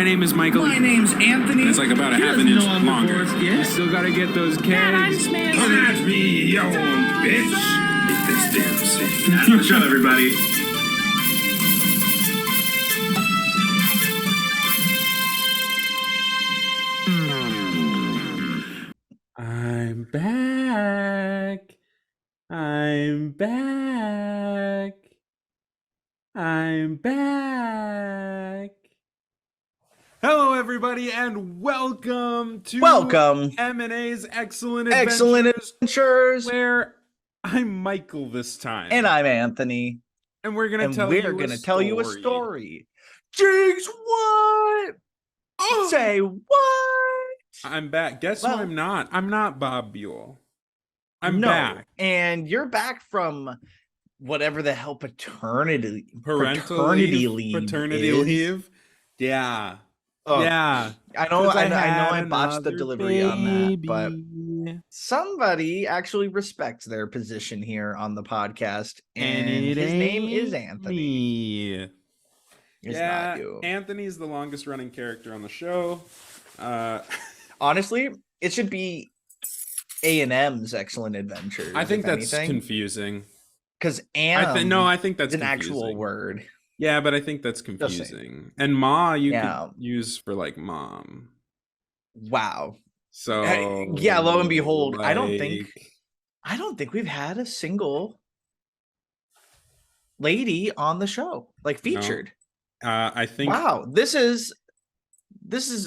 My name is Michael. My name's Anthony. It's like about a half an inch longer. You still gotta get those kegs. Come at me, you old bitch. Get this damn city. That's the show, everybody. I'm back. I'm back. I'm back. Hello, everybody, and welcome to M&A's Excellent Adventures, where I'm Michael this time. and I'm Anthony, and we're gonna tell you a story. Jigs, what? Oh. Say what? I'm back. Guess who I'm not? I'm not Bob Buell. I'm back. And you're back from whatever the hell paternity leave. Yeah. Oh, yeah. I know I botched the delivery on that, but somebody actually respects their position here on the podcast, and his name is Anthony. It's not you. Anthony's the longest running character on the show. Honestly, it should be A&M's Excellent Adventures. I think that's confusing. Because I think that's an actual word. Yeah, but I think that's confusing. And Ma, you could use for like mom. Wow. So lo and behold, I don't think we've had a single lady on the show, like featured. No. I think. Wow, this is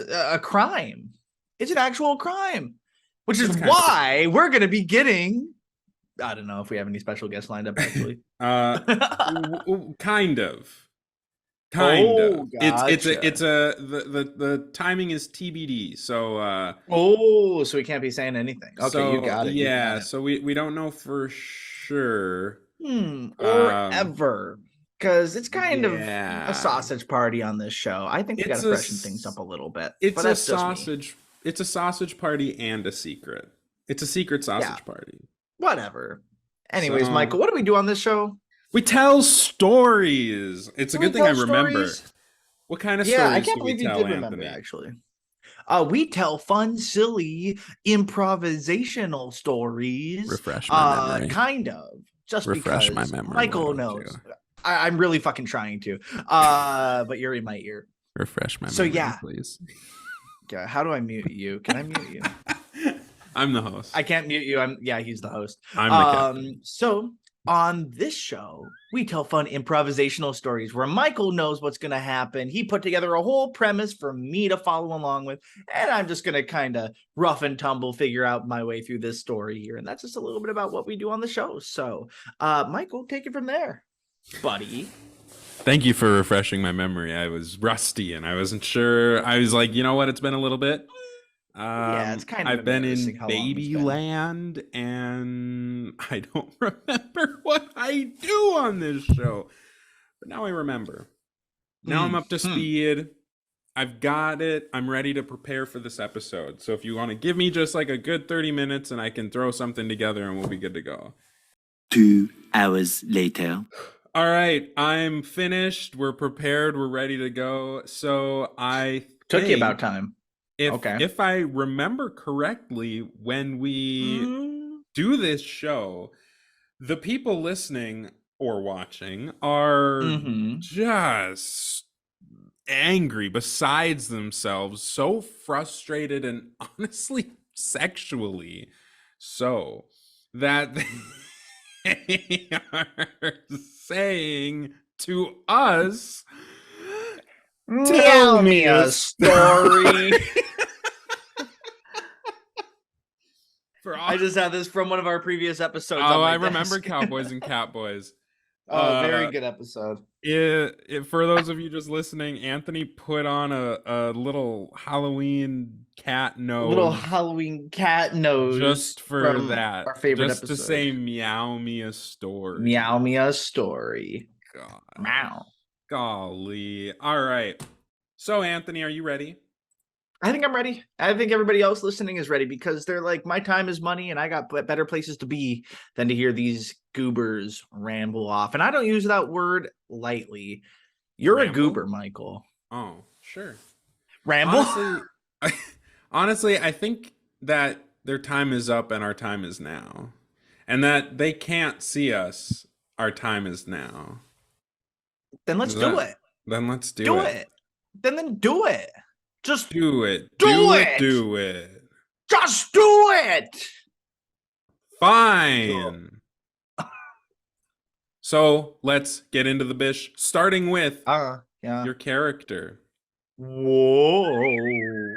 a crime. It's an actual crime, which is why we're going to be getting. I don't know if we have any special guests lined up, actually. Kind of. Gotcha. It's the timing is TBD. So so we can't be saying anything. Okay, you got it. Yeah, so we don't know for sure. Or ever. Because it's kind of a sausage party on this show. I think we got to freshen things up a little bit. It's a sausage. It's a sausage party and a secret. It's a secret sausage party. Whatever. Anyways, Michael, what do we do on this show? We tell stories. It's a good thing I remember. What kind of stories? Yeah, I can't believe you did remember, actually. We tell fun, silly, improvisational stories. Refresh my memory. Kind of. Just refresh because my memory. Michael knows. I'm really fucking trying to. But you're in my ear. Refresh my memory, please. Yeah, how do I mute you? Can I mute you? I'm the host. I can't mute you. He's the host. I'm the captain. So on this show, we tell fun improvisational stories where Michael knows what's going to happen. He put together a whole premise for me to follow along with, and I'm just going to kind of rough and tumble figure out my way through this story here. And that's just a little bit about what we do on the show. So, Michael, take it from there, buddy. Thank you for refreshing my memory. I was rusty and I wasn't sure. I was like, you know what? It's been a little bit. It's kind of I've been in Babyland and I don't remember what I do on this show. But now I remember. Now I'm up to speed. I've got it. I'm ready to prepare for this episode. So if you want to give me just like a good 30 minutes and I can throw something together and we'll be good to go. 2 hours later. All right, I'm finished. We're prepared. We're ready to go. So took you about time. If I remember correctly, when we do this show, the people listening or watching are just angry, besides themselves, so frustrated and honestly sexually so that they are saying to us, tell me a story. I just had this from one of our previous episodes. Oh, I remember Cowboys and Catboys. Very good episode. For those of you just listening, Anthony put on a little Halloween cat nose. Just for that. Our favorite just episode. To say meow me a story. Meow me a story. God. Meow. Golly. All right. So, Anthony, are you ready? I think I'm ready. I think everybody else listening is ready because they're like, my time is money and I got better places to be than to hear these goobers ramble off. And I don't use that word lightly. You're a goober, Michael. Oh, sure. Ramble. Honestly, I think that their time is up and our time is now, and that they can't see us. Our time is now. Then let's do it. Then let's Do it. Then do it. Just do it. Do it. Do it. Just do it. Fine. So let's get into the bish, starting with your character. Whoa. Ooh.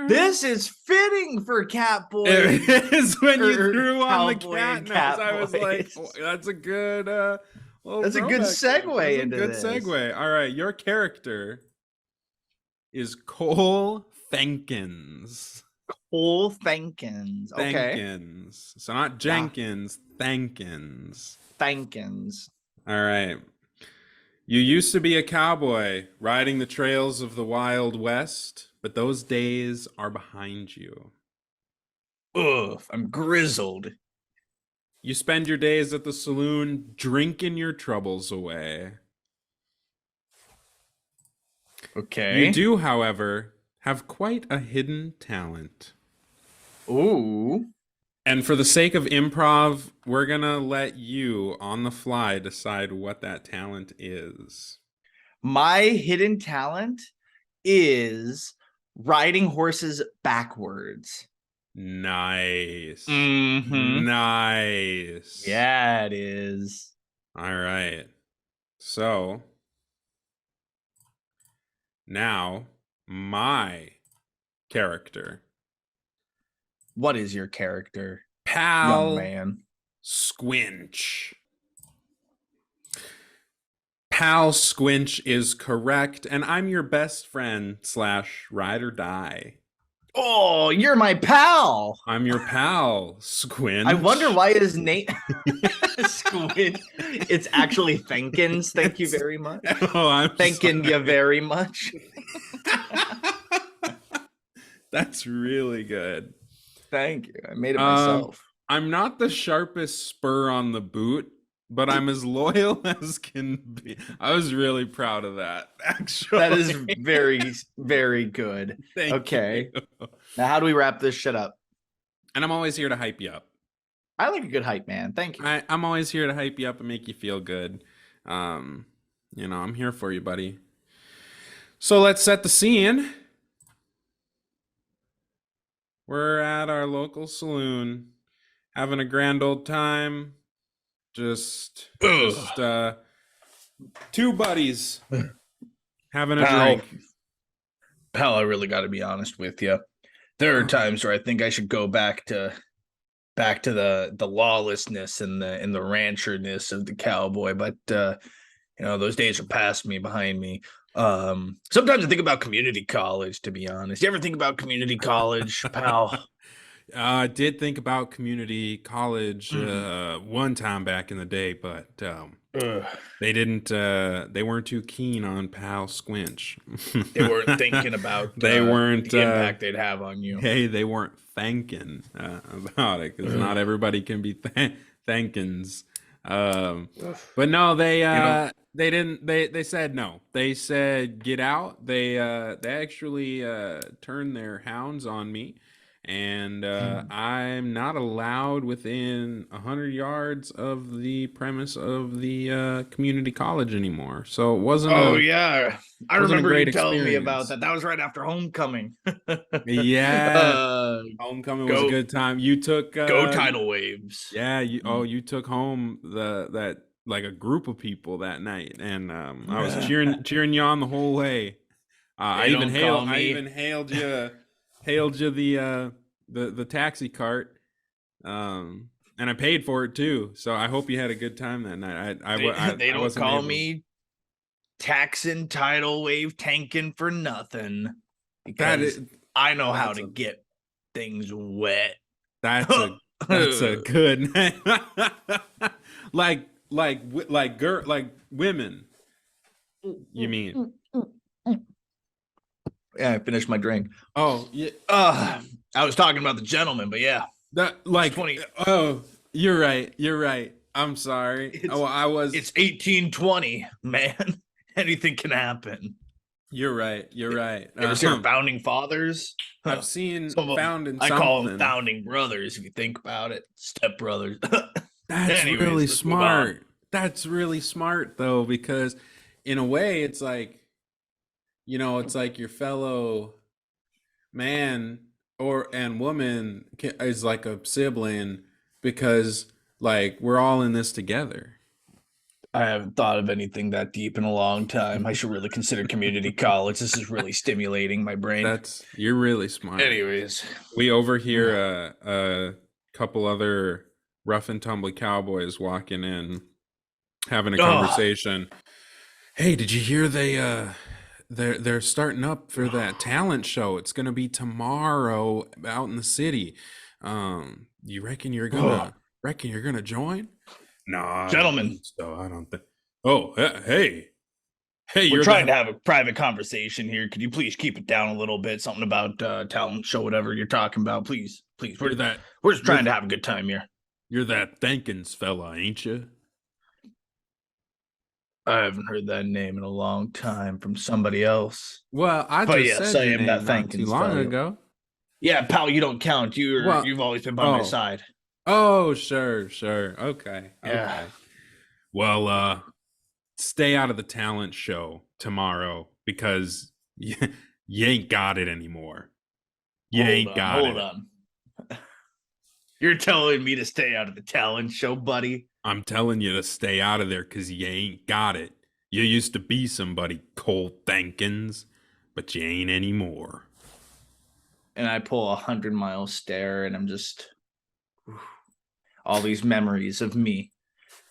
This is fitting for Catboy. It is when you threw on the Cowboy cat and nose. I was Catboys. like, oh, that's a good That's a good segue into good this. segue. All right, your character is Cole Thenkens. Cole Thenkens. Okay. Thenkens. So not Jenkins, Thenkens. Thenkens. All right. You used to be a cowboy riding the trails of the Wild West, but those days are behind you. Ugh, I'm grizzled. You spend your days at the saloon drinking your troubles away. Okay. You do, however, have quite a hidden talent. Ooh. And for the sake of improv, we're going to let you on the fly decide what that talent is. My hidden talent is riding horses backwards. Nice. Mm-hmm. Nice. Yeah, it is. All right. So now my character. What is your character, Pal young man? Squinch. Pal Squinch is correct, and I'm your best friend / ride or die. Oh, you're my pal. I'm your pal, Squinch. I wonder why his name Squinch. It's actually Thenkens. Thank you very much. Oh, I'm thanking you very much. That's really good. Thank you. I made it myself. I'm not the sharpest spur on the boot, but I'm as loyal as can be. I was really proud of that, actually. That is very, very good. Okay. Now, how do we wrap this shit up? And I'm always here to hype you up. I like a good hype, man. Thank you. I'm always here to hype you up and make you feel good. I'm here for you, buddy. So let's set the scene. We're at our local saloon, having a grand old time. Just two buddies having a drink. Pal, I really got to be honest with you. There are times where I think I should go back to the lawlessness and the rancherness of the cowboy, but those days are past me, behind me. Sometimes I think about community college, to be honest. You ever think about community college, pal? I did think about community college one time back in the day, but they weren't too keen on Pal Squinch. They weren't thinking about the impact they'd have on you. Hey, they weren't thinking about it, because not everybody can be Thenkens. But no, they didn't. They said no. They said get out. They actually turned their hounds on me, and I'm not allowed within 100 yards of the premise of the community college anymore. So it wasn't. I remember you telling me about that. That was right after homecoming. Yeah, homecoming was a good time. You took go tidal waves. Yeah, you took home that. Like a group of people that night, and I was cheering you on the whole way. I even hailed you the taxi cart, and I paid for it too. So I hope you had a good time that night. They don't call me taxing tidal wave tanking for nothing, because I know how to get things wet. That's a good name. like women, you mean? Yeah, I finished my drink. Oh yeah. I was talking about the gentleman, but yeah. That 20. Oh, you're right. I'm sorry. It's 1820, man. anything can happen. You're right. You're right. You ever seen Founding Fathers? I've seen Some of 'em, Founding I call them something. Founding Brothers, if you think about it. Step brothers. That's Anyways, really let's move on. smart. That's really smart though, because in a way it's like, it's like your fellow man and woman is like a sibling, because like we're all in this together. I haven't thought of anything that deep in a long time. I should really consider community college. This is really stimulating my brain. You're really smart. Anyways, we overhear a couple other rough and tumble cowboys walking in, having a conversation. Hey, did you hear they're starting up for that talent show? It's gonna be tomorrow out in the city. You reckon you're gonna join? Nah, gentlemen. I don't think. Oh, hey, we're trying to have a private conversation here. Could you please keep it down a little bit? Something about talent show, whatever you're talking about. Please. We're just trying to have a good time here. You're that Thenkens fella, ain't you? I haven't heard that name in a long time from somebody else. Well, I said your name that not too long ago. Yeah, pal, you don't count. You've always been by my side. Oh, sure. Okay. Well, stay out of the talent show tomorrow, because you ain't got it anymore. Hold on. You're telling me to stay out of the talent show, buddy? I'm telling you to stay out of there because you ain't got it. You used to be somebody, Cole Thenkens, but you ain't anymore. And I pull 100-mile stare, and I'm just... all these memories of me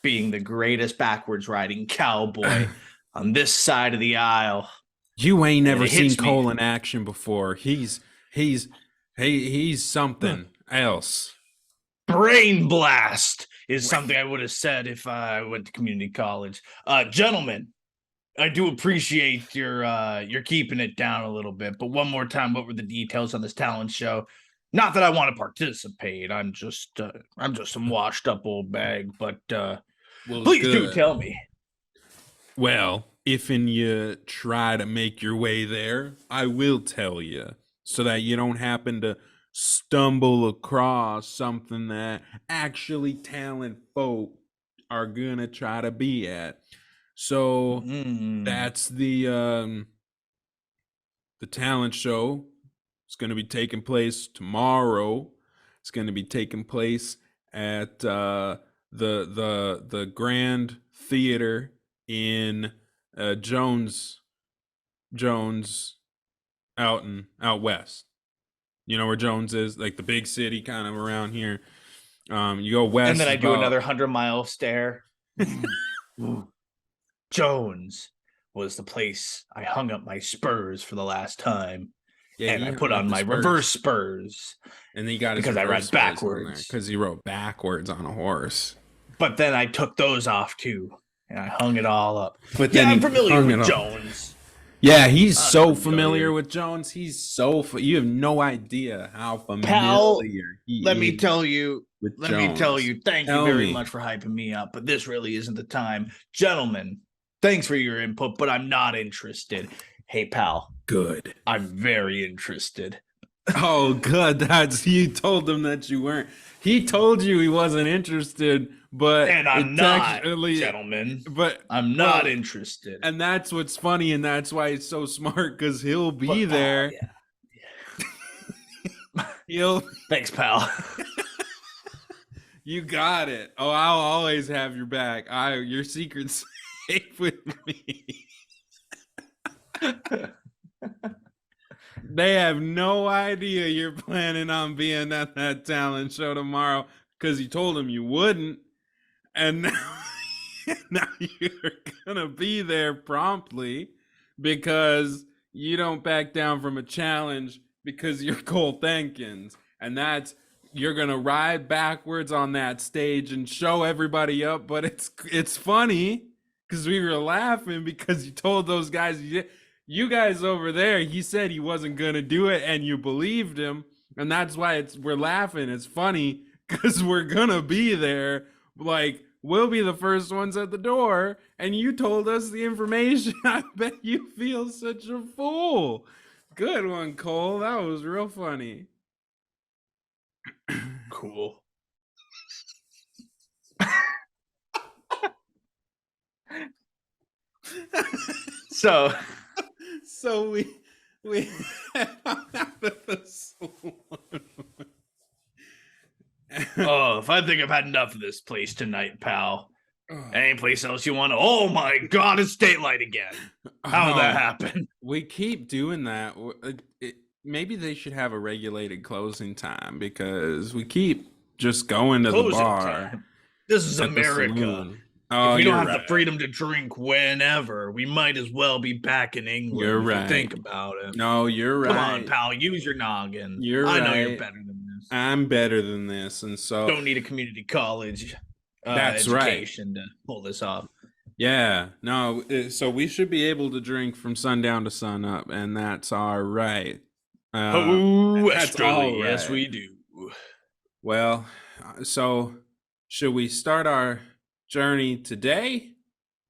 being the greatest backwards riding cowboy on this side of the aisle. You ain't never seen Cole in action before. He's something else. Brain blast is something I would have said if I went to community college. Gentlemen, I do appreciate you're keeping it down a little bit, but one more time, what were the details on this talent show? Not that I want to participate. I'm just some washed up old bag, but please do tell me. Well, if you try to make your way there, I will tell you, so that you don't happen to stumble across something that actually talent folk are gonna try to be at. So that's the talent show. It's going to be taking place tomorrow. It's going to be taking place at the Grand Theater in Jones out west. You know where Jones is, like the big city kind of around here. You go west, and then I do another 100-mile stare. Jones was the place I hung up my spurs for the last time. Yeah, and I put on my reverse spurs. And then he got his because I rode backwards. Because he rode backwards on a horse. But then I took those off too, and I hung it all up. But then I'm familiar with Jones. Yeah, he's so familiar with Jones. He's so you have no idea how familiar Pal, he let is. me tell you. Let me tell you. Thank you very much for hyping me up, but this really isn't the time, gentlemen. Thanks for your input, but I'm not interested. Hey, pal. Good. I'm very interested. Oh, good. You told him that you weren't. He told you he wasn't interested, but and I'm not, gentlemen. But I'm not interested. And that's what's funny, and that's why it's so smart, because he'll be there. Yeah. Thanks, pal. You got it. Oh, I'll always have your back. Your secret's safe with me. They have no idea you're planning on being at that talent show tomorrow, because you told them you wouldn't, and now you're gonna be there promptly because you don't back down from a challenge, because you're Cole Thenkens, and you're gonna ride backwards on that stage and show everybody up. But it's funny because we were laughing because you told those guys you guys over there, he said he wasn't gonna do it, and you believed him, and that's why we're laughing. It's funny because we're gonna be there, like we'll be the first ones at the door, and you told us the information. I bet you feel such a fool. Good one, Cole. That was real funny. Cool. So we head out of the saloon. Oh, if I think I've had enough of this place tonight, pal. Any place else you want to? Oh my God, it's daylight again. How did that happen? We keep doing that. Maybe they should have a regulated closing time because we keep just going to the bar. Time. This is America. Oh, if we don't have the freedom to drink whenever, we might as well be back in England. You're right. You think about it. No, you're right. Come on, pal. Use your noggin. I know you're better than this. I'm better than this, and so don't need a community college. That's education to pull this off. Yeah, no. So we should be able to drink from sundown to sun up, and that's all right. That's all right. Yes, we do. Well, so should we start our journey today,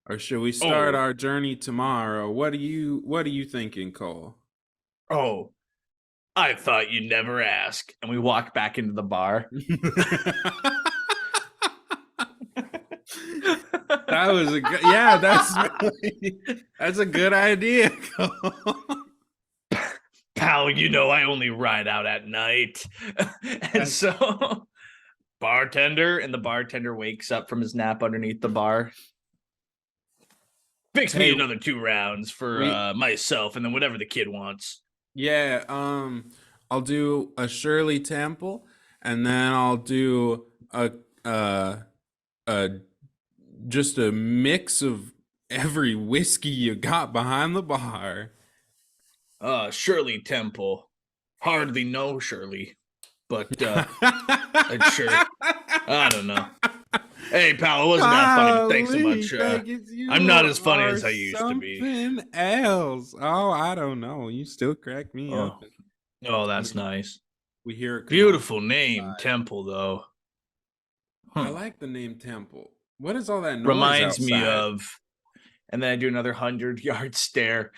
or should we start our journey tomorrow? What are you thinking, Cole? Oh, I thought you'd never ask. And we walk back into the bar. That was a good, that's a good idea. Pal, you know I only ride out at night. And so bartender, and the bartender wakes up from his nap underneath the bar. Fix me another 2 rounds for myself, and then whatever the kid wants. Yeah, I'll do a Shirley Temple, and then I'll do just a mix of every whiskey you got behind the bar. Shirley Temple. Hardly know Shirley, but sure. I don't know. Hey, pal, it wasn't that funny, but thanks so much. I'm not as funny as I used to be. Something else. Oh, I don't know. You still crack me up. Oh, that's nice. We hear it. Beautiful name, Temple, though. I like the name Temple. What is all that noise Reminds outside? me of, and then I do another 100-yard stare.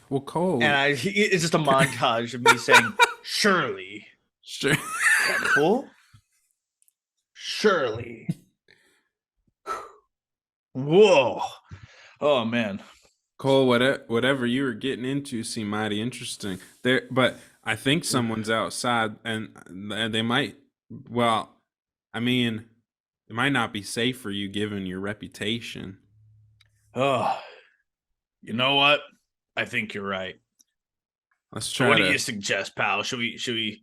Well, Cole. And it's just a montage of me saying, Shirley. Temple? Shirley. Whoa. Oh, man. Cole, whatever you were getting into seemed mighty interesting. But I think someone's outside, and they might. Well, I mean, it might not be safe for you given your reputation. Oh, you know what? I think you're right. Let's try. What do you suggest, pal? Should we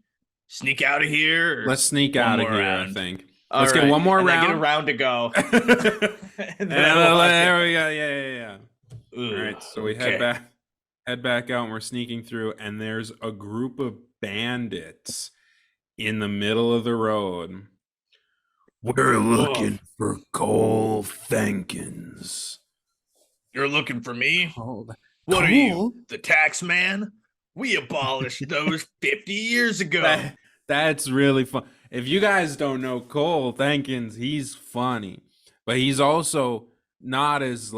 sneak out of here? Let's sneak out of here. I think. Let's get one more round. I get a round to go. There we go. Yeah. Ooh, all right, so we head back out, and we're sneaking through, and there's a group of bandits in the middle of the road. We're looking for Cole Thenkens. You're looking for me? What are you, the tax man? We abolished those 50 years ago. That's really fun. If you guys don't know Cole Thenkens, he's funny, but he's also not as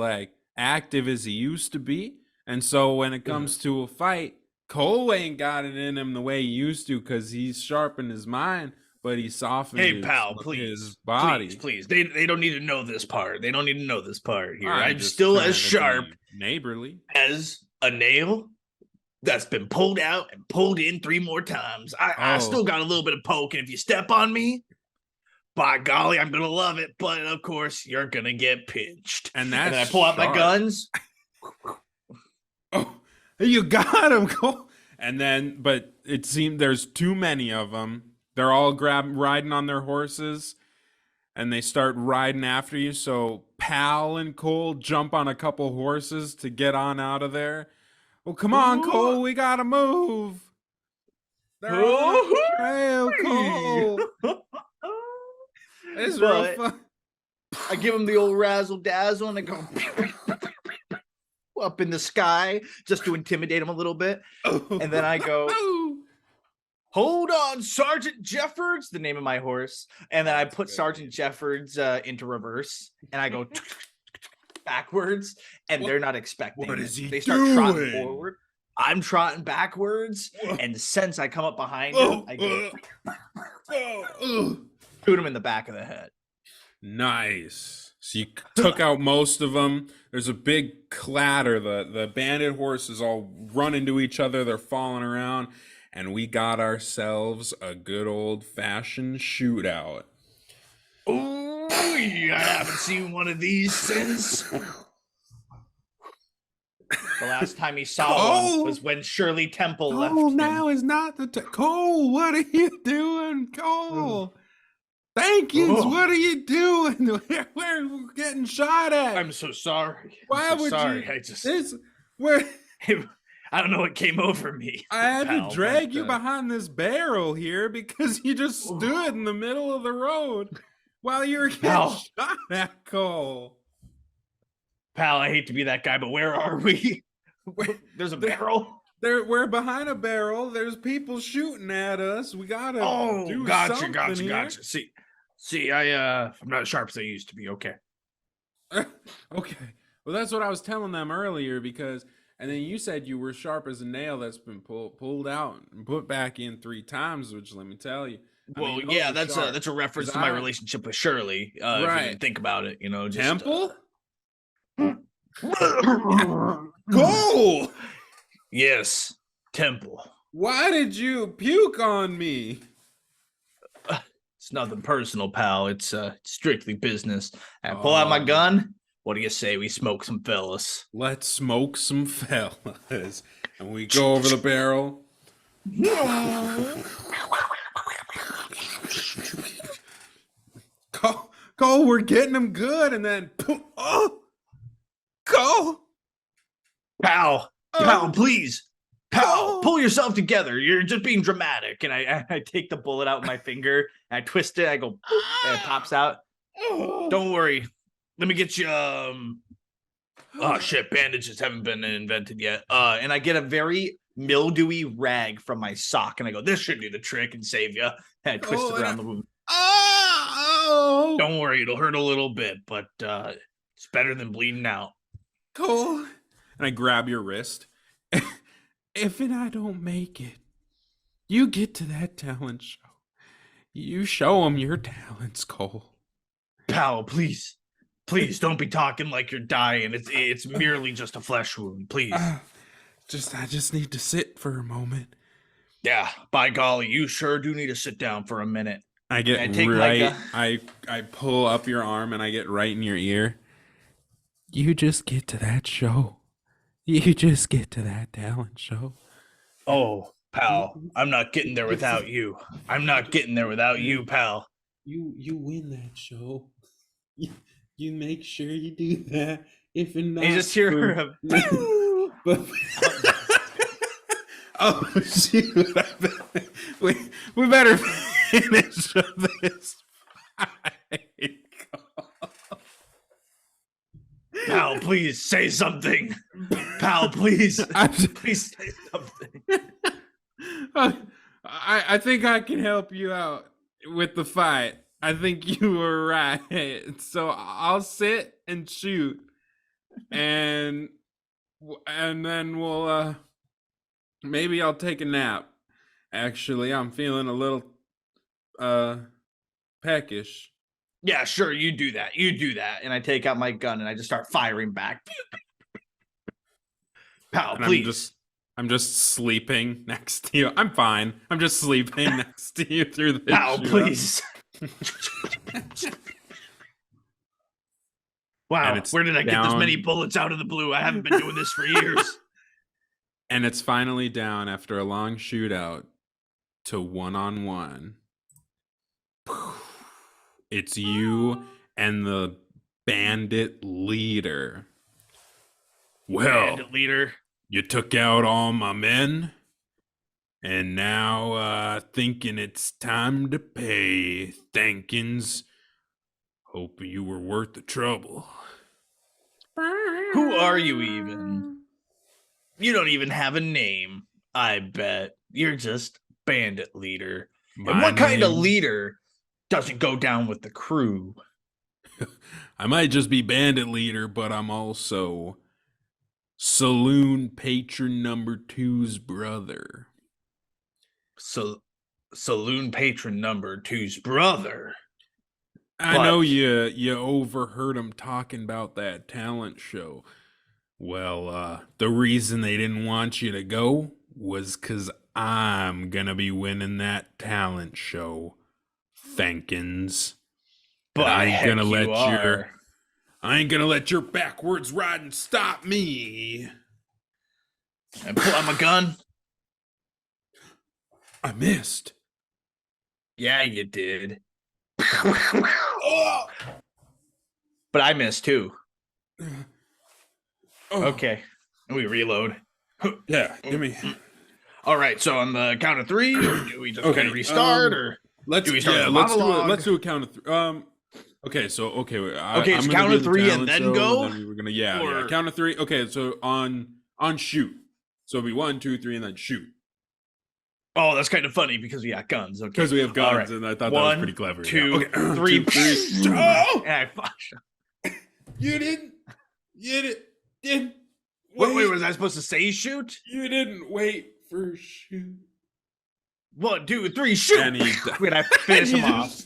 active as he used to be. And so when it comes to a fight, Cole ain't got it in him the way he used to because he's sharpened his mind, but he softened his body. Please. They don't need to know this part. They don't need to know this part here. I'm just still trying as to sharp be neighborly as a nail that's been pulled out and pulled in 3 more times. I still got a little bit of poke, and if you step on me, by golly, I'm gonna love it. But of course, you're gonna get pinched. And then I pull out my guns. Oh, you got him, Cole. And then, but it seemed there's too many of them. They're all riding on their horses, and they start riding after you. So Pal and Cole jump on a couple horses to get on out of there. Well, come on, Cole, we gotta move. They're on the trail, Cole. It's real fun. I give him the old razzle dazzle, and I go up in the sky just to intimidate him a little bit. And then I go, hold on, Sergeant Jeffords, the name of my horse. And then I put Sergeant Jeffords into reverse, and I go backwards, and they're not expecting What it. is he They start trotting doing? forward. I'm trotting backwards, and since I come up behind him, I go shoot him in the back of the head. Nice. So you took out most of them. There's a big clatter. The bandit horses all run into each other. They're falling around. And we got ourselves a good old-fashioned shootout. Oh, I haven't seen one of these since. The last time he saw one was when Shirley Temple left Cole, him. now is not the time. Cole, what are you doing, Cole? Thenkens, what are you doing? We're getting shot at. I'm so sorry. Why I'm so would sorry. you? I just I don't know what came over me. had pal, to drag but, you behind this barrel here because you just stood in the middle of the road while you were getting Pal. shot at, Cole. Pal, I hate to be that guy, but where are we? There's a barrel. We're behind a barrel. There's people shooting at us. We gotta do something here. Gotcha. See, I'm not as sharp as I used to be. Okay. Okay. Well, that's what I was telling them earlier and then you said you were sharp as a nail that's been pulled out and put back in 3 times, which let me tell you. Well, yeah, that's a reference to my relationship with Shirley. If you didn't think about it, just Temple? Cole! Yes, Temple. Why did you puke on me? It's nothing personal, pal. It's strictly business. I pull out my gun. What do you say we smoke some fellas? Let's smoke some fellas. And we go over the barrel. Cole, we're getting them good. And then, Cole! Pal, please. Pal, pull yourself together. You're just being dramatic. And I take the bullet out with my finger. And I twist it. I go, and it pops out. Don't worry. Let me get you, oh shit, bandages haven't been invented yet. And I get a very mildewy rag from my sock, and I go, this should do the trick and save you. And I twist it around the wound. Oh! Don't worry, it'll hurt a little bit, but it's better than bleeding out. Cole. And I grab your wrist. If I don't make it, you get to that talent show. You show them your talents, Cole. Pal, please. Please don't be talking like you're dying. It's merely just a flesh wound. Please. I just need to sit for a moment. Yeah, by golly, you sure do need to sit down for a minute. I pull up your arm and I get right in your ear. You just get to that show. You just get to that talent show. Oh, pal, I'm not getting there without you. I'm not getting there without you, pal. You win that show. You make sure you do that. If not, you just hear a oh shoot! We better finish this fight. Pal, please say something. Pal, please, please say something. I think I can help you out with the fight. I think you were right. So I'll sit and shoot, and then we'll maybe I'll take a nap. Actually, I'm feeling a little peckish. Yeah, sure, you do that. And I take out my gun and I just start firing back. Pal, and please. I'm just sleeping next to you. I'm fine. I'm just sleeping next to you through the Pal, please. Wow, where did I get this many bullets out of the blue? I haven't been doing this for years. And it's finally down after a long shootout to 1-on-1. It's you and the bandit leader. Well, Bandit leader. You took out all my men, and now thinking it's time to pay, Thenkens. Hope you were worth the trouble. Who are you even? You don't even have a name, I bet. You're just bandit leader. My And what kind of name- leader doesn't go down with the crew? I might just be bandit leader, but I'm also saloon patron number 2's brother. So, saloon patron number 2's brother. I know you overheard him talking about that talent show. Well, the reason they didn't want you to go was because I'm gonna be winning that talent show, Thenkens. But I ain't heck gonna you are. I ain't gonna let your backwards riding stop me. And pull out my gun. I missed. Yeah, you did. But I missed too. Oh, Okay. And we reload. yeah, give me. All right, so on the count of 3, do we just Okay, kind of restart or Let's do we start yeah, the let's do it. monologue? Let's do a count of 3. Okay, so okay, Okay, I'm so gonna count do of the 3 and talent then show, go? Then we were gonna yeah, Or- count of 3. Okay, so on shoot. So it'll be 1, 2, 3, and then shoot Oh, that's kind of funny because we got guns. Okay. because we have guns, All right. and I thought that was 1, pretty clever. 2, yeah. Okay. 3. 2, 3. Oh! And I flashed. You didn't Wait, wait. was I supposed to say shoot? You didn't wait for shoot. 1, 2, 3, shoot! And he- Wait, I finish him off.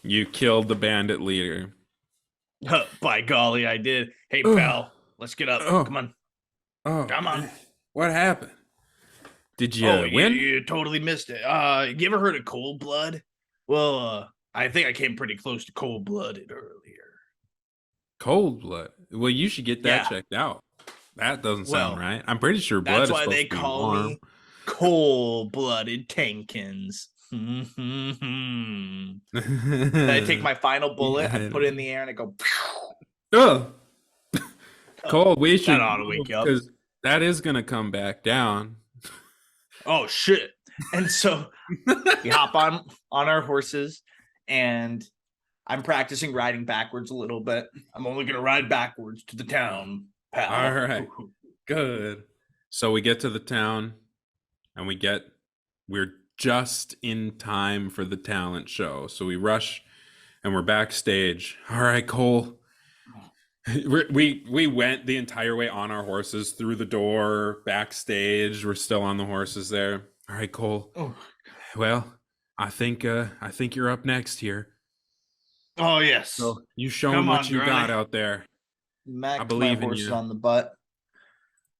You killed the bandit leader. By golly, I did. Hey, Ugh. pal, let's get up. Oh. Come on. Oh, Come on. What happened? Did you Oh, win? you totally missed it. You ever heard of cold blood? Well, I think I came pretty close to cold blooded earlier. Cold blood. Well, you should get that Yeah. checked out. That doesn't sound Well, right. I'm pretty sure blood That's is why supposed they to be call warm. me cold blooded Thenkens. Then I take my final bullet, I Yeah. put it in the air, and I go. Ugh. Cold. We should ought to wake you up. because that is gonna come back down. Oh shit! And so we hop on our horses, and I'm practicing riding backwards a little bit. I'm only gonna ride backwards to the town, pal. All right. Good. So we get to the town, and we're just in time for the talent show. So we rush, and we're backstage. All right, Cole. We went the entire way on our horses through the door backstage. We're still on the horses there. All right, Cole. Oh. Well, I think you're up next here. Oh yes. So you show Come them what on, you Granny. got out there. Mac I believe my in horses you. on the butt.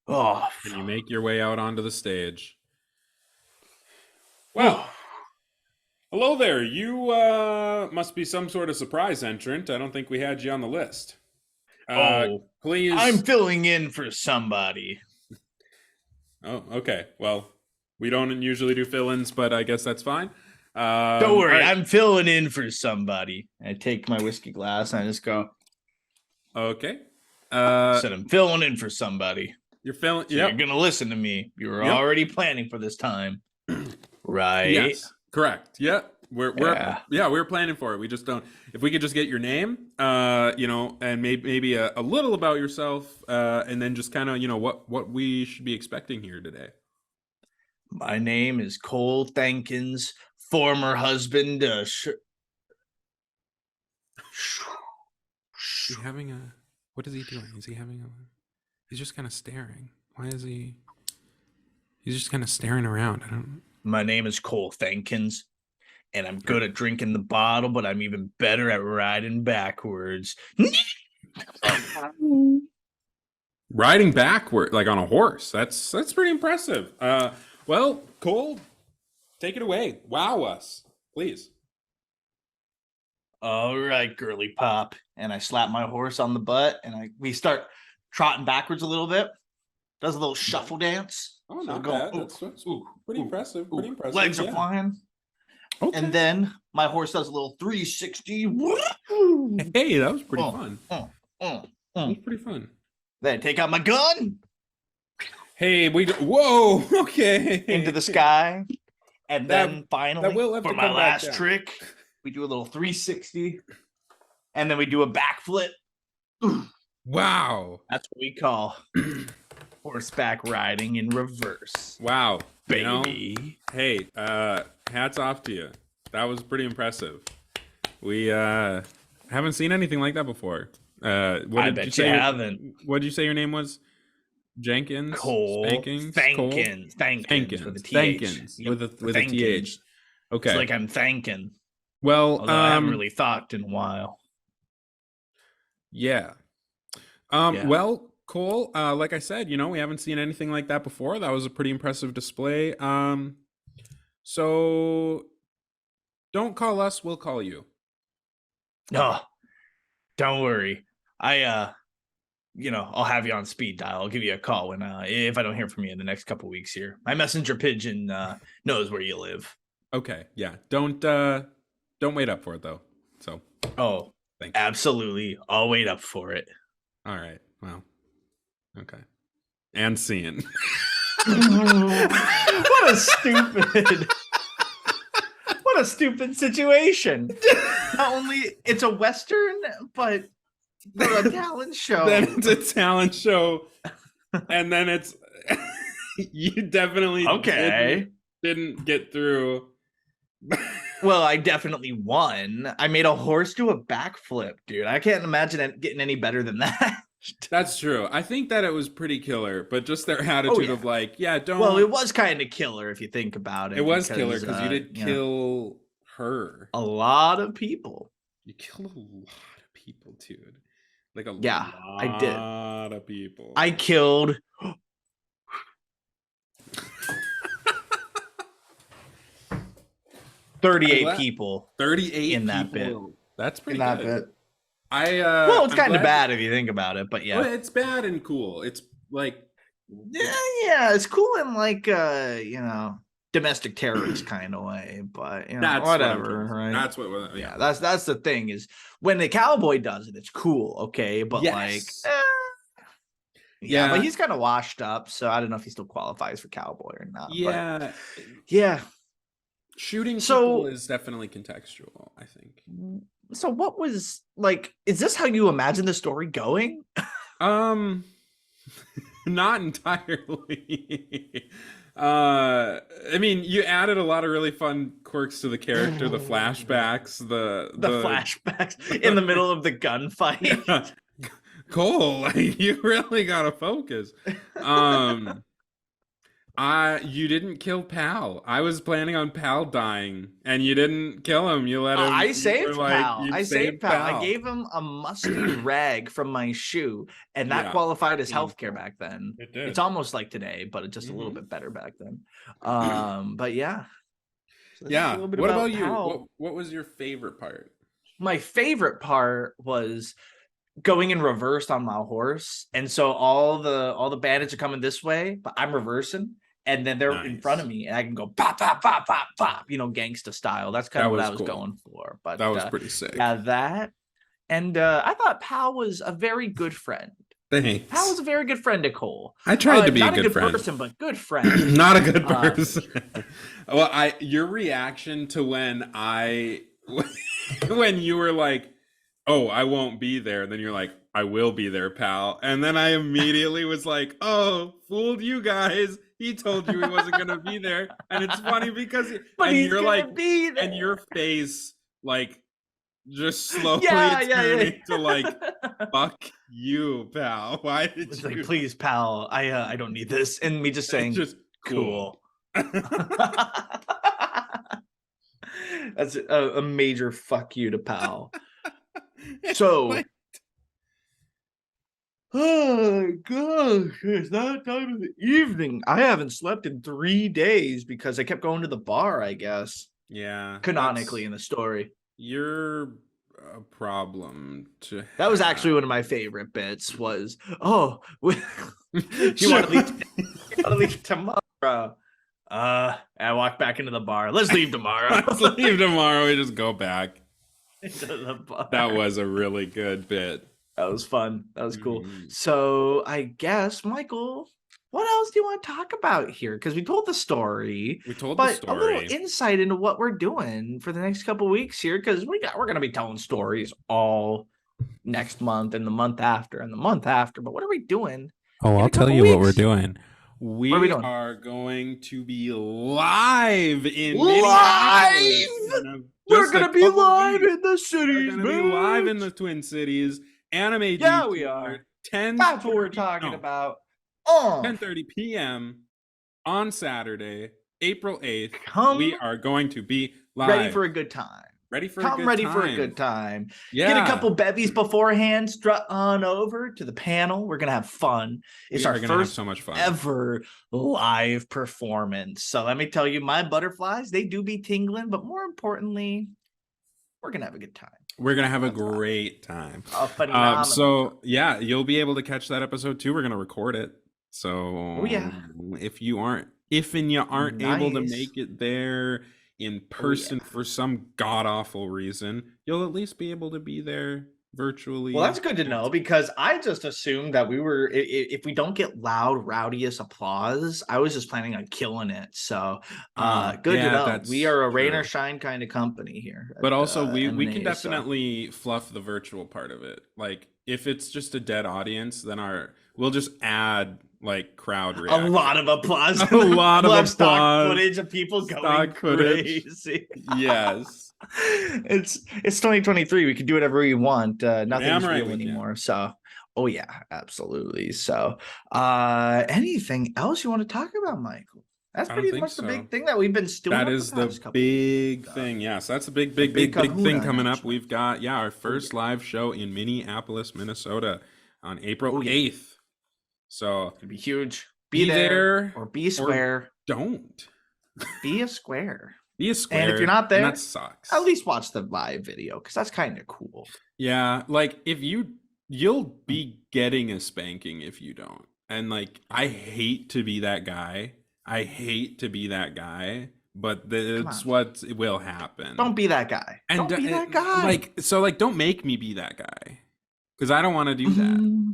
Oh, And you make your way out onto the stage. Well, hello there. You must be some sort of surprise entrant. I don't think we had you on the list. Please. I'm filling in for somebody. Oh, okay. Well, we don't usually do fill-ins, but I guess that's fine. Don't worry, all right. I'm filling in for somebody. I take my whiskey glass and I just go. Okay. Said I'm filling in for somebody. You're filling. So Yep. You're gonna listen to me. You were Yep. already planning for this time, right? Yes. Correct. Yep. We're Yeah. we're planning for it. We just don't. If we could just get your name, and maybe a little about yourself, and then just kind of what we should be expecting here today. My name is Cole Thenkens, former husband. Is he having a? What is he doing? Is he having a? He's just kind of staring. Why is he? He's just kind of staring around. I don't. My name is Cole Thenkens, and I'm good at drinking the bottle, but I'm even better at riding backwards. Riding backward, like on a horse. That's pretty impressive. Well, Cole, take it away. Wow us, please. All right, girly pop. And I slap my horse on the butt, and we start trotting backwards a little bit. Does a little shuffle dance. Oh, So not going, bad. ooh, That's ooh, pretty ooh, impressive. ooh. Pretty impressive. Legs are yeah. flying. Okay. And then my horse does a little 360. Hey, that was pretty Oh. fun. Mm, That mm. was pretty fun. Then I take out my gun Hey, whoa, okay. into the sky. And That- then finally, will have for to my come back last down. trick, we do a little 360. And then we do a backflip. Wow. That's what we call horseback riding in reverse. Wow. baby. Hey, hats off to you. That was pretty impressive. We haven't seen anything like that before. I bet you haven't. What did you say your name was? Jenkins? Cole. Spankings? Thenkens. Thenkens. With a TH. Thenkens. Yep, With a TH. Okay. It's like I'm thanking. Well, Although I haven't really thought in a while. Yeah. Yeah. Well, Cole, like I said, we haven't seen anything like that before. That was a pretty impressive display. So don't call us, we'll call you. No, don't worry. I'll have you on speed dial. I'll give you a call when if I don't hear from you in the next couple weeks here. My messenger pigeon knows where you live. Okay, yeah. Don't wait up for it though. So thanks. Absolutely. I'll wait up for it. All right. Well. Okay. And scene. What a stupid situation. Not only it's a Western, but a talent show. Then it's a talent show. And then it's you definitely didn't get through. Well, I definitely won. I made a horse do a backflip, dude. I can't imagine it getting any better than that. That's true. I think that it was pretty killer, but just their attitude of like, don't. Well, it was kind of killer if you think about it. It was killer because you did kill her. A lot of people. You killed a lot of people, dude. Like lot I did. Of people. I killed 38 people. 38 in that people. bit. That's pretty in good. That bit. Well, it's kind of bad if you think about it, but yeah. Well, it's bad and cool. It's like it's cool in like domestic terrorist kind of way, but that's whatever, right? That's what that's the thing is when the cowboy does it, it's cool, okay, but but he's kind of washed up, so I don't know if he still qualifies for cowboy or not. Yeah. Shooting people is definitely contextual, I think. So what was like, is this how you imagine the story going? Not entirely. I mean, you added a lot of really fun quirks to the character, the flashbacks, the flashbacks in the middle of the gunfight. Yeah. Cole, you really gotta focus. You didn't kill Pal. I was planning on Pal dying, and you didn't kill him. You let him. I saved Pal. I saved Pal. I gave him a musty rag from my shoe, and that qualified as healthcare back then. It did. It's almost like today, but it's just a little bit better back then. But yeah. So what about you? What was your favorite part? My favorite part was going in reverse on my horse, and so all the bandits are coming this way, but I'm reversing, and then they're in front of me, and I can go pop pop pop pop pop, gangsta style. That's kind of what I was going for. But that was pretty sick. Yeah, that, and I thought Pal was a very good friend. Thanks. Pal was a very good friend to Cole. I tried to be not a good friend. person, but good friend. Not a good person. Well, your reaction to when you were like, oh, I won't be there. And then you're like, I will be there, pal. And then I immediately was like, oh, fooled you guys. He told you he wasn't going to be there. And it's funny because you're like, be there. And your face, like, just slowly turning to like, fuck you, pal. Why did you? Like, please, pal, I don't need this. And me just saying, just cool. That's a major fuck you to Pal. So, oh gosh, it's that time of the evening. I haven't slept in 3 days because I kept going to the bar, I guess. Yeah. Canonically in the story. You're a problem to That was actually one of my favorite bits was, you want to leave tomorrow. I walk back into the bar. Let's leave tomorrow. Let's leave tomorrow. We just go back. Into the bar. That was a really good bit. That was fun. That was cool. So I guess, Michael, what else do you want to talk about here? Because we told the story. A little insight into what we're doing for the next couple of weeks here, because we're going to be telling stories all next month and the month after and the month after. But what are we doing? Oh, I'll tell you what we're doing. We What are we doing? are going to be live in Live! Minneapolis. We're going to be live in the cities, We're going to be live in the Twin Cities. Anime Yeah, we are. 10. That's what we're talking about. 10:30 p.m. on Saturday, April 8th. Come we are going to be live. ready for a good time. Come ready for a good time. Yeah. Get a couple bevies beforehand, strut on over to the panel. We're going to have fun. It's our first so much fun. ever live performance. So let me tell you, my butterflies, they do be tingling, but more importantly, we're going to have a good time. We're going to have a great time. A phenomenal so, yeah, you'll be able to catch that episode too. We're going to record it. So, if you aren't able to make it there in person for some god-awful reason, you'll at least be able to be there virtually. Well, that's good to know, because I just assumed that we were, if we don't get loud, rowdiest applause, I was just planning on killing it. So good to know. We are a rain or shine kind of company here. But also we can definitely fluff the virtual part of it. Like if it's just a dead audience, then we'll just add like crowd reaction. A lot of applause. A lot of applause. Stock footage of people going crazy. Yes. It's 2023. We can do whatever we want. Nothing's real anymore. So, oh yeah, absolutely. So, anything else you want to talk about, Michael? That's pretty much the big thing that we've been stewing. That is the big thing. Yes, that's the big thing coming up. We've got our first live show in Minneapolis, Minnesota, on April 8th. So it's gonna be huge. Be there or be a square. Or don't be a square. Be a square. And if you're not there, that sucks. At least watch the live video, because that's kind of cool. Yeah, like if you'll be getting a spanking if you don't. And like I hate to be that guy. But that's what will happen. Don't be that guy. And don't be that guy. Don't make me be that guy, because I don't want to do that.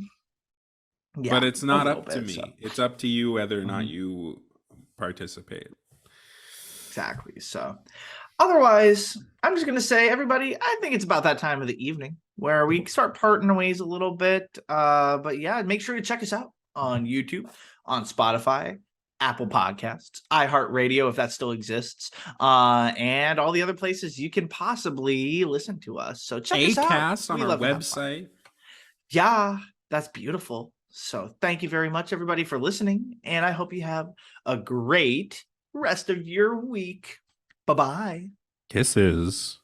Yeah, but it's not up to me. So. It's up to you whether or not you participate. Exactly. So otherwise, I'm just going to say, everybody, I think it's about that time of the evening where we start parting ways a little bit. But yeah, make sure to check us out on YouTube, on Spotify, Apple Podcasts, iHeartRadio, if that still exists, and all the other places you can possibly listen to us. So check us out. Acast on our website. Yeah, that's beautiful. So thank you very much, everybody, for listening. And I hope you have a great rest of your week. Bye-bye. Kisses.